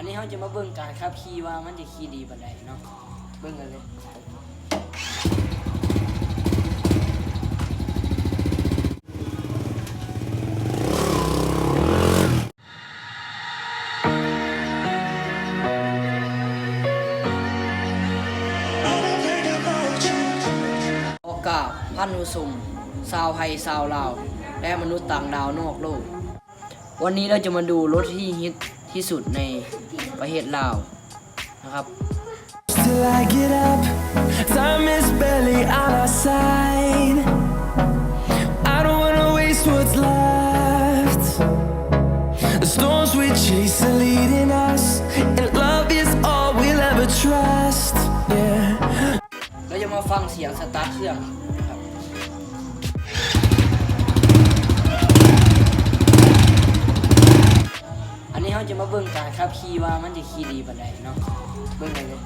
นนี้เขาจะมาเบิ่งการขับขี่ว่ามันจะขี่ดีปานใดเนาะเบิ่งกันเลยโอกาสพันธุสุ่มชาวไทยชาวลาวและมนุษย์ต่างดาวนอกโลกวันนี้เราจะมาดูรถที่ฮิตที่สุดในประเทศลาวนะครับ Till I get up, time is barely on our side. I don't wanna waste what's left. The storms we chase are leading us, and love is all we'll ever trust. Yeah. เราจะมาฟังเสียงสตาร์ทเครื่องนะครับอันนี้เขาจะมาเบิ่งการขับขี่ว่ามันจะขี่ดีปานใดเนาะเบิ่งกันเลย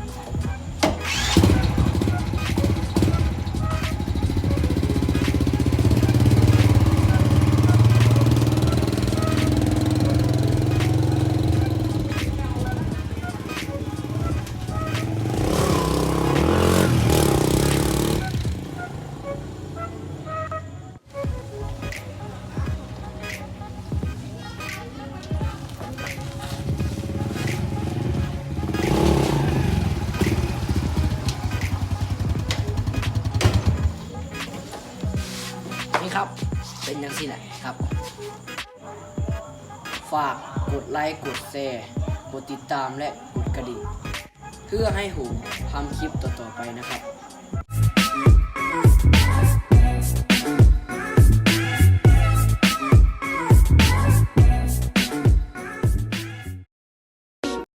นี่ครับเป็นอย่างที่ไหนครับฝากกดไลค์กดแชร์กดติดตามและกดกระดิ่งเพื่อให้ผมทำคลิปต่อๆไปนะครับ